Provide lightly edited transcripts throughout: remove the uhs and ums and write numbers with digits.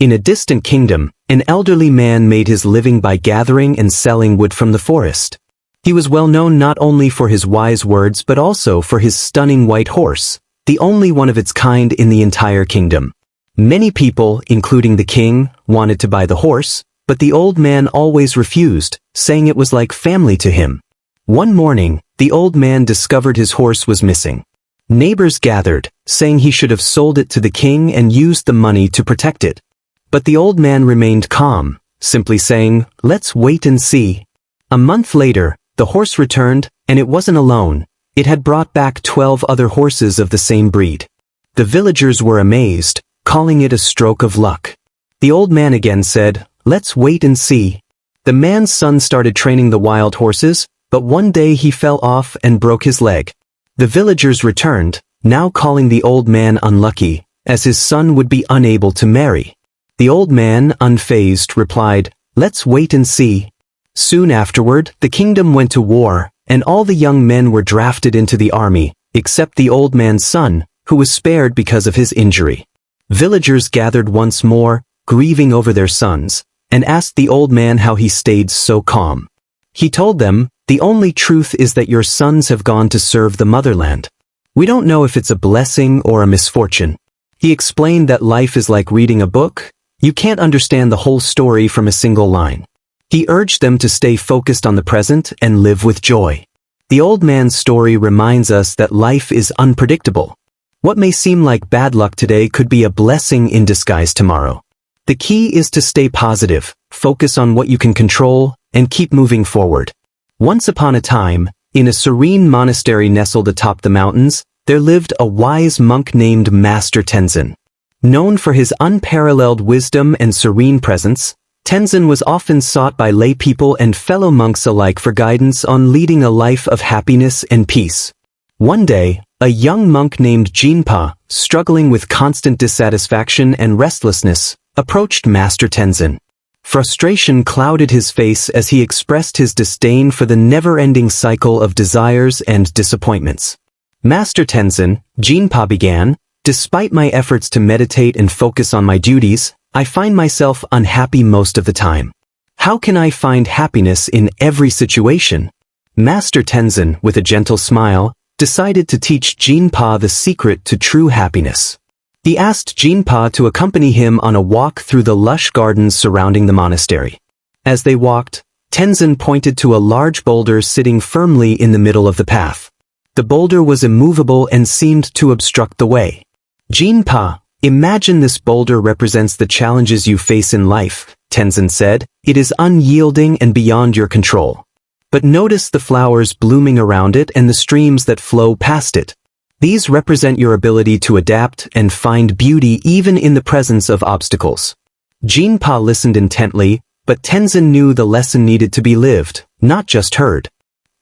In a distant kingdom, an elderly man made his living by gathering and selling wood from the forest. He was well known not only for his wise words but also for his stunning white horse, the only one of its kind in the entire kingdom. Many people, including the king, wanted to buy the horse, but the old man always refused, saying it was like family to him. One morning, the old man discovered his horse was missing. Neighbors gathered, saying he should have sold it to the king and used the money to protect it. But the old man remained calm, simply saying, "Let's wait and see." A month later, the horse returned, and it wasn't alone. It had brought back 12 other horses of the same breed. The villagers were amazed, calling it a stroke of luck. The old man again said, "Let's wait and see." The man's son started training the wild horses, but one day he fell off and broke his leg. The villagers returned, now calling the old man unlucky, as his son would be unable to marry. The old man, unfazed, replied, "Let's wait and see." Soon afterward, the kingdom went to war, and all the young men were drafted into the army, except the old man's son, who was spared because of his injury. Villagers gathered once more, grieving over their sons, and asked the old man how he stayed so calm. He told them, "The only truth is that your sons have gone to serve the motherland. We don't know if it's a blessing or a misfortune." He explained that life is like reading a book. You can't understand the whole story from a single line. He urged them to stay focused on the present and live with joy. The old man's story reminds us that life is unpredictable. What may seem like bad luck today could be a blessing in disguise tomorrow. The key is to stay positive, focus on what you can control, and keep moving forward. Once upon a time, in a serene monastery nestled atop the mountains, there lived a wise monk named Master Tenzin. Known for his unparalleled wisdom and serene presence, Tenzin was often sought by lay people and fellow monks alike for guidance on leading a life of happiness and peace. One day, a young monk named Jinpa, struggling with constant dissatisfaction and restlessness, approached Master Tenzin. Frustration clouded his face as he expressed his disdain for the never-ending cycle of desires and disappointments. "Master Tenzin," Jinpa began, "despite my efforts to meditate and focus on my duties, I find myself unhappy most of the time. How can I find happiness in every situation?" Master Tenzin, with a gentle smile, decided to teach Jinpa the secret to true happiness. He asked Jinpa to accompany him on a walk through the lush gardens surrounding the monastery. As they walked, Tenzin pointed to a large boulder sitting firmly in the middle of the path. The boulder was immovable and seemed to obstruct the way. "Jinpa, imagine this boulder represents the challenges you face in life," Tenzin said. "It is unyielding and beyond your control. But notice the flowers blooming around it and the streams that flow past it. These represent your ability to adapt and find beauty even in the presence of obstacles." Jinpa listened intently, but Tenzin knew the lesson needed to be lived, not just heard.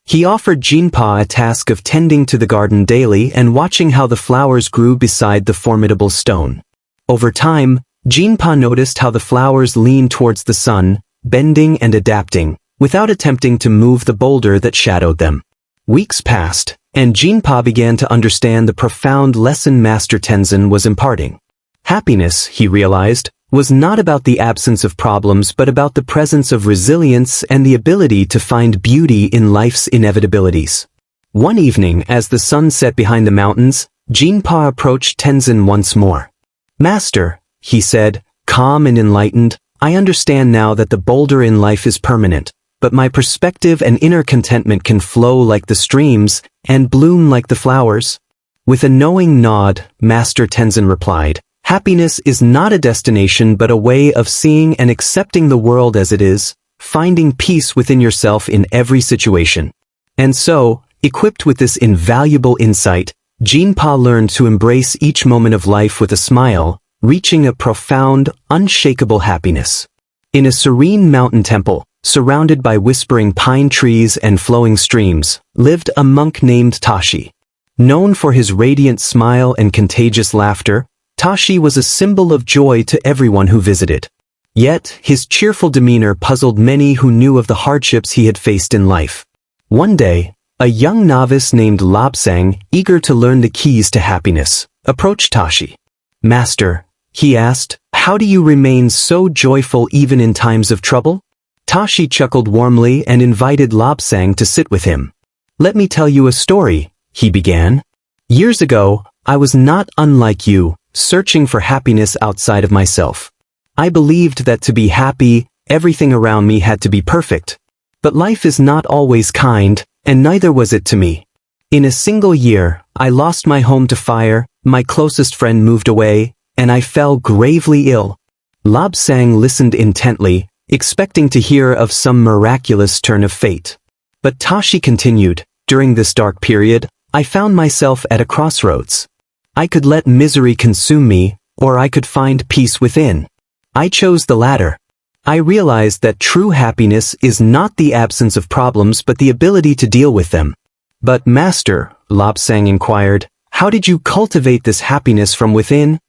He offered Jinpa a task of tending to the garden daily and watching how the flowers grew beside the formidable stone. Over time, Jinpa noticed how the flowers leaned towards the sun, bending and adapting, without attempting to move the boulder that shadowed them. Weeks passed, and Jinpa began to understand the profound lesson Master Tenzin was imparting. Happiness, he realized, was not about the absence of problems but about the presence of resilience and the ability to find beauty in life's inevitabilities. One evening, as the sun set behind the mountains, Jinpa approached Tenzin once more. "Master," he said, calm and enlightened, "I understand now that the boulder in life is permanent, but my perspective and inner contentment can flow like the streams and bloom like the flowers." With a knowing nod, Master Tenzin replied, "Happiness is not a destination but a way of seeing and accepting the world as it is, finding peace within yourself in every situation." And so, equipped with this invaluable insight, Jinpa learned to embrace each moment of life with a smile, reaching a profound, unshakable happiness. In a serene mountain temple, surrounded by whispering pine trees and flowing streams, lived a monk named Tashi. Known for his radiant smile and contagious laughter, Tashi was a symbol of joy to everyone who visited. Yet, his cheerful demeanor puzzled many who knew of the hardships he had faced in life. One day, a young novice named Lobsang, eager to learn the keys to happiness, approached Tashi. "Master," he asked, how do you remain so joyful even in times of trouble? Tashi chuckled warmly and invited Lobsang to sit with him. Let me tell you a story, he began. Years ago, I was not unlike you, searching for happiness outside of myself. I believed that to be happy, everything around me had to be perfect. But life is not always kind, and neither was it to me. In a single year, I lost my home to fire, my closest friend moved away, and I fell gravely ill. Lobsang listened intently, expecting to hear of some miraculous turn of fate. But Tashi continued, during this dark period, I found myself at a crossroads. I could let misery consume me, or I could find peace within. I chose the latter. I realized that true happiness is not the absence of problems but the ability to deal with them. But Master, Lobsang inquired, how did you cultivate this happiness from within?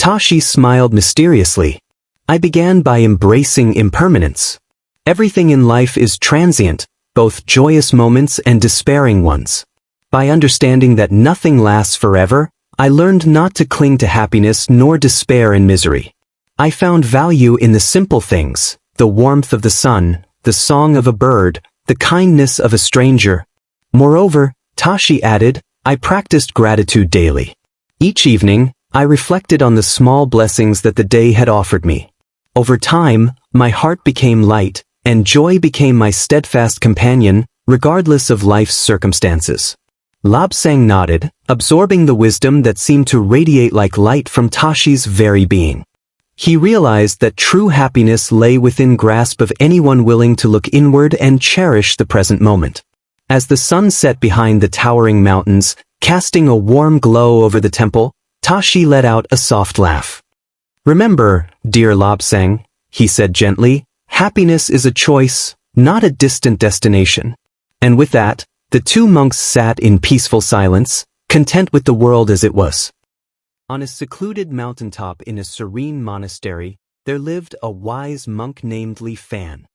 Tashi smiled mysteriously. I began by embracing impermanence. Everything in life is transient, both joyous moments and despairing ones. By understanding that nothing lasts forever, I learned not to cling to happiness nor despair in misery. I found value in the simple things, the warmth of the sun, the song of a bird, the kindness of a stranger. Moreover, Tashi added, I practiced gratitude daily. Each evening, I reflected on the small blessings that the day had offered me. Over time, my heart became light, and joy became my steadfast companion, regardless of life's circumstances. Lobsang nodded, absorbing the wisdom that seemed to radiate like light from Tashi's very being. He realized that true happiness lay within grasp of anyone willing to look inward and cherish the present moment. As the sun set behind the towering mountains, casting a warm glow over the temple, Tashi let out a soft laugh. Remember, dear Lobsang, he said gently, happiness is a choice, not a distant destination. And with that, the two monks sat in peaceful silence, content with the world as it was. On a secluded mountaintop in a serene monastery, there lived a wise monk named Li Fan.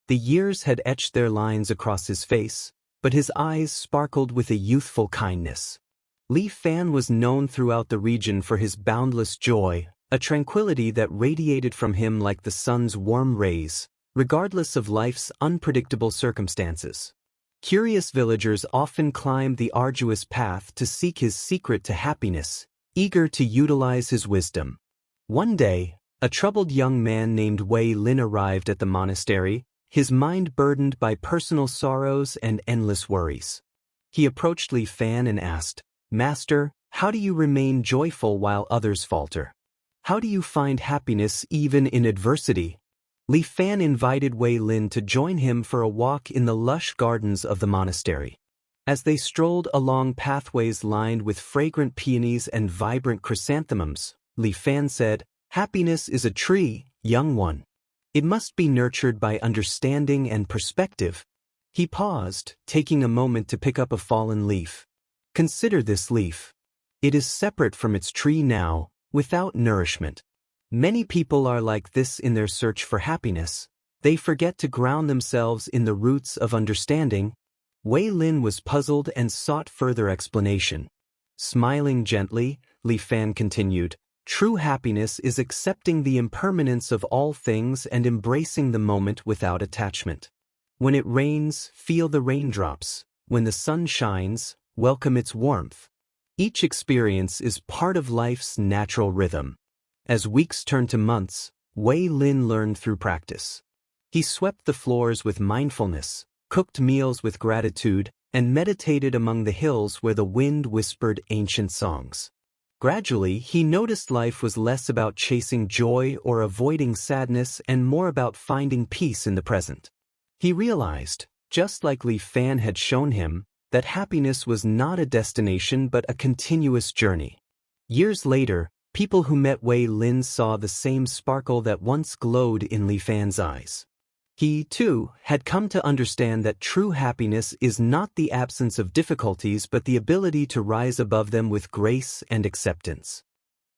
The years had etched their lines across his face, but his eyes sparkled with a youthful kindness. Li Fan was known throughout the region for his boundless joy, a tranquility that radiated from him like the sun's warm rays, regardless of life's unpredictable circumstances. Curious villagers often climbed the arduous path to seek his secret to happiness, eager to utilize his wisdom. One day, a troubled young man named Wei Lin arrived at the monastery, his mind burdened by personal sorrows and endless worries. He approached Li Fan and asked, Master, how do you remain joyful while others falter? How do you find happiness even in adversity? Li Fan invited Wei Lin to join him for a walk in the lush gardens of the monastery. As they strolled along pathways lined with fragrant peonies and vibrant chrysanthemums, Li Fan said, Happiness is a tree, young one. It must be nurtured by understanding and perspective. He paused, taking a moment to pick up a fallen leaf. Consider this leaf. It is separate from its tree now, without nourishment. Many people are like this in their search for happiness. They forget to ground themselves in the roots of understanding. Wei Lin was puzzled and sought further explanation. Smiling gently, Li Fan continued, True happiness is accepting the impermanence of all things and embracing the moment without attachment. When it rains, feel the raindrops. When the sun shines, welcome its warmth. Each experience is part of life's natural rhythm. As weeks turned to months, Wei Lin learned through practice. He swept the floors with mindfulness, cooked meals with gratitude, and meditated among the hills where the wind whispered ancient songs. Gradually, he noticed life was less about chasing joy or avoiding sadness and more about finding peace in the present. He realized, just like Li Fan had shown him, that happiness was not a destination but a continuous journey. Years later, people who met Wei Lin saw the same sparkle that once glowed in Li Fan's eyes. He, too, had come to understand that true happiness is not the absence of difficulties but the ability to rise above them with grace and acceptance.